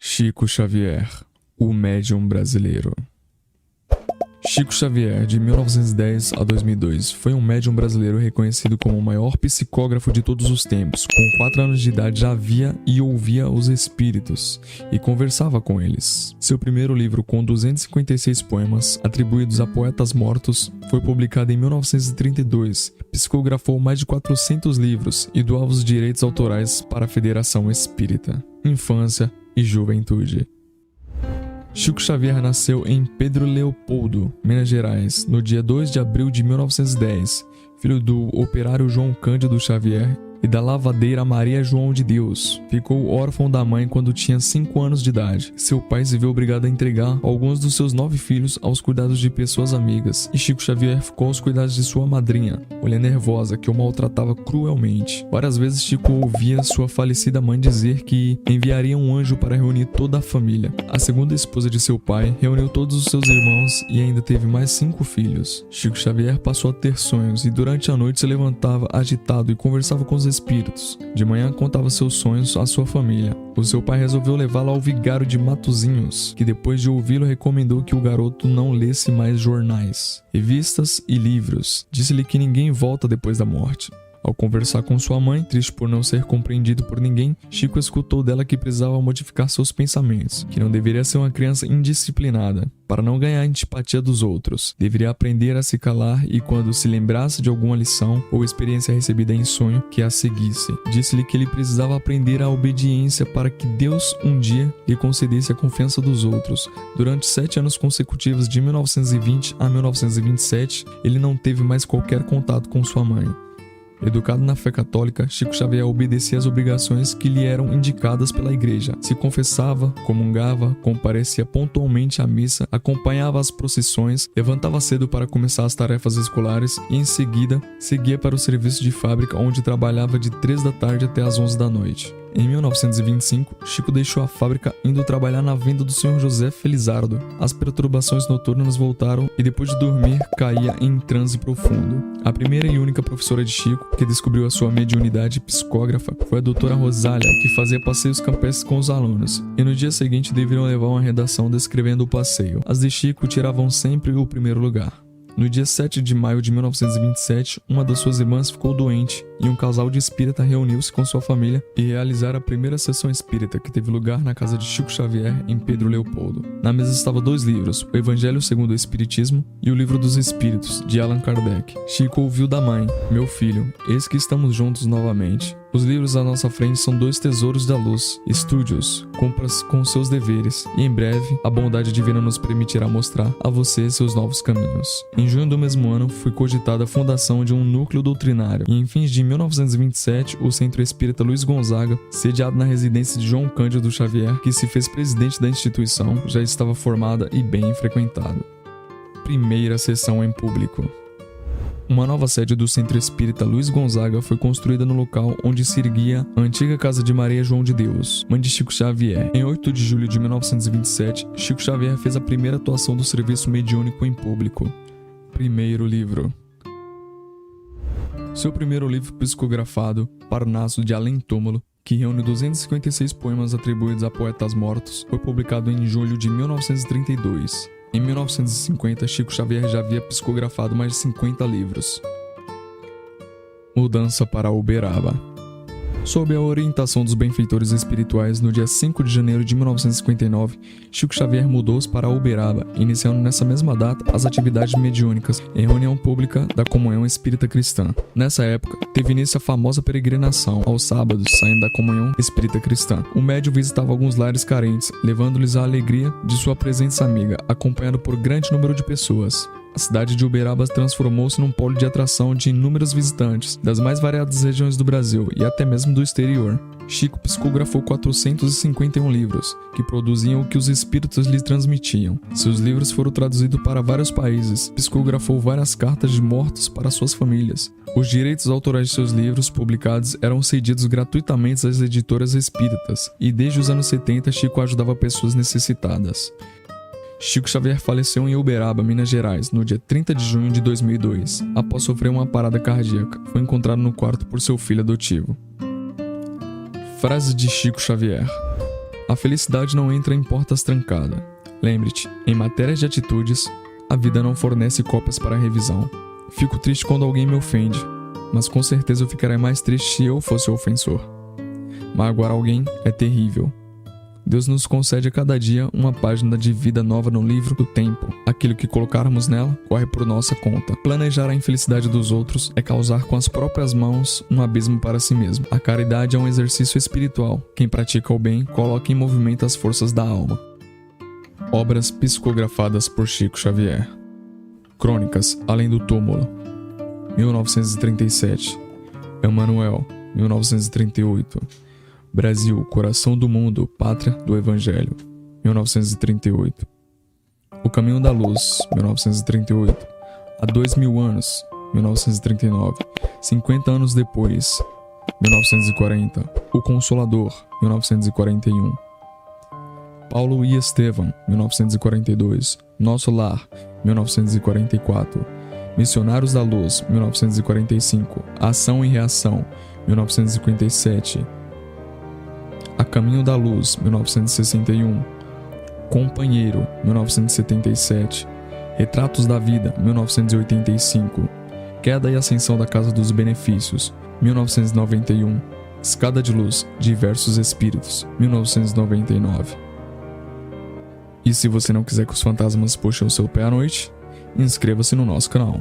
Chico Xavier, o médium brasileiro. Chico Xavier, de 1910 a 2002, foi um médium brasileiro reconhecido como o maior psicógrafo de todos os tempos. Com 4 anos de idade já via e ouvia os espíritos e conversava com eles. Seu primeiro livro, com 256 poemas, atribuídos a poetas mortos, foi publicado em 1932. Psicografou mais de 400 livros e doava os direitos autorais para a Federação Espírita. Infância e juventude. Chico Xavier nasceu em Pedro Leopoldo, Minas Gerais, no dia 2 de abril de 1910, filho do operário João Cândido Xavier e da lavadeira Maria João de Deus. Ficou órfão da mãe quando tinha 5 anos de idade. Seu pai se viu obrigado a entregar alguns dos seus 9 filhos aos cuidados de pessoas amigas, e Chico Xavier ficou aos cuidados de sua madrinha, mulher nervosa que o maltratava cruelmente. Várias vezes Chico ouvia sua falecida mãe dizer que enviaria um anjo para reunir toda a família. A segunda esposa de seu pai reuniu todos os seus irmãos e ainda teve mais 5 filhos. Chico Xavier passou a ter sonhos e durante a noite se levantava agitado e conversava com os espíritos. De manhã contava seus sonhos à sua família. O seu pai resolveu levá-lo ao vigário de Matozinhos, que depois de ouvi-lo recomendou que o garoto não lesse mais jornais, revistas e livros. Disse-lhe que ninguém volta depois da morte. Ao conversar com sua mãe, triste por não ser compreendido por ninguém, Chico escutou dela que precisava modificar seus pensamentos, que não deveria ser uma criança indisciplinada, para não ganhar a antipatia dos outros. Deveria aprender a se calar e, quando se lembrasse de alguma lição ou experiência recebida em sonho, que a seguisse. Disse-lhe que ele precisava aprender a obediência para que Deus um dia lhe concedesse a confiança dos outros. Durante 7 anos consecutivos, de 1920 a 1927, ele não teve mais qualquer contato com sua mãe. Educado na fé católica, Chico Xavier obedecia às obrigações que lhe eram indicadas pela igreja. Se confessava, comungava, comparecia pontualmente à missa, acompanhava as procissões, levantava cedo para começar as tarefas escolares e, em seguida, seguia para o serviço de fábrica, onde trabalhava de 3 da tarde até as 11 da noite. Em 1925, Chico deixou a fábrica indo trabalhar na venda do Sr. José Felizardo. As perturbações noturnas voltaram e depois de dormir, caía em transe profundo. A primeira e única professora de Chico, que descobriu a sua mediunidade psicógrafa, foi a doutora Rosália, que fazia passeios campestres com os alunos, e no dia seguinte deveriam levar uma redação descrevendo o passeio. As de Chico tiravam sempre o primeiro lugar. No dia 7 de maio de 1927, uma das suas irmãs ficou doente e um casal de espírita reuniu-se com sua família e realizaram a primeira sessão espírita, que teve lugar na casa de Chico Xavier, em Pedro Leopoldo. Na mesa estavam 2 livros, o Evangelho segundo o Espiritismo e o Livro dos Espíritos, de Allan Kardec. Chico ouviu da mãe: "Meu filho, eis que estamos juntos novamente. Os livros à nossa frente são 2 tesouros da luz. Estude-os, cumpra-os com seus deveres, e em breve a bondade divina nos permitirá mostrar a você seus novos caminhos." Em junho do mesmo ano, foi cogitada a fundação de um núcleo doutrinário, e em fins de 1927, o Centro Espírita Luiz Gonzaga, sediado na residência de João Cândido Xavier, que se fez presidente da instituição, já estava formada e bem frequentada. Primeira sessão em público. Uma nova sede do Centro Espírita Luiz Gonzaga foi construída no local onde se erguia a antiga casa de Maria João de Deus, mãe de Chico Xavier. Em 8 de julho de 1927, Chico Xavier fez a primeira atuação do serviço mediúnico em público. Primeiro livro. Seu primeiro livro psicografado, Parnaso de Além Túmulo, que reúne 256 poemas atribuídos a poetas mortos, foi publicado em julho de 1932. Em 1950, Chico Xavier já havia psicografado mais de 50 livros. Mudança para Uberaba. Sob a orientação dos benfeitores espirituais, no dia 5 de janeiro de 1959, Chico Xavier mudou-se para Uberaba, iniciando nessa mesma data as atividades mediúnicas em reunião pública da Comunhão Espírita Cristã. Nessa época, teve início a famosa peregrinação, aos sábados, saindo da Comunhão Espírita Cristã. O médium visitava alguns lares carentes, levando-lhes a alegria de sua presença amiga, acompanhado por grande número de pessoas. A cidade de Uberaba transformou-se num polo de atração de inúmeros visitantes das mais variadas regiões do Brasil e até mesmo do exterior. Chico psicografou 451 livros, que produziam o que os espíritos lhe transmitiam. Seus livros foram traduzidos para vários países. Psicografou várias cartas de mortos para suas famílias. Os direitos autorais de seus livros publicados eram cedidos gratuitamente às editoras espíritas, e desde os anos 70 Chico ajudava pessoas necessitadas. Chico Xavier faleceu em Uberaba, Minas Gerais, no dia 30 de junho de 2002, após sofrer uma parada cardíaca. Foi encontrado no quarto por seu filho adotivo. Frase de Chico Xavier: A felicidade não entra em portas trancadas. Lembre-te, em matérias de atitudes, a vida não fornece cópias para revisão. Fico triste quando alguém me ofende, mas com certeza eu ficaria mais triste se eu fosse o ofensor. Magoar alguém é terrível. Deus nos concede a cada dia uma página de vida nova no livro do tempo. Aquilo que colocarmos nela corre por nossa conta. Planejar a infelicidade dos outros é causar com as próprias mãos um abismo para si mesmo. A caridade é um exercício espiritual. Quem pratica o bem coloca em movimento as forças da alma. Obras psicografadas por Chico Xavier. Crônicas Além do Túmulo, 1937. Emanuel, 1938. Brasil, Coração do Mundo, Pátria do Evangelho, 1938. O Caminho da Luz, 1938. Há 2000 anos, 1939. 50 anos depois, 1940. O Consolador, 1941. Paulo e Estevam, 1942. Nosso Lar, 1944. Missionários da Luz, 1945. Ação e Reação, 1957. A Caminho da Luz, 1961. Companheiro, 1977. Retratos da Vida, 1985. Queda e Ascensão da Casa dos Benefícios, 1991. Escada de Luz, Diversos Espíritos, 1999. E se você não quiser que os fantasmas puxem o seu pé à noite, inscreva-se no nosso canal.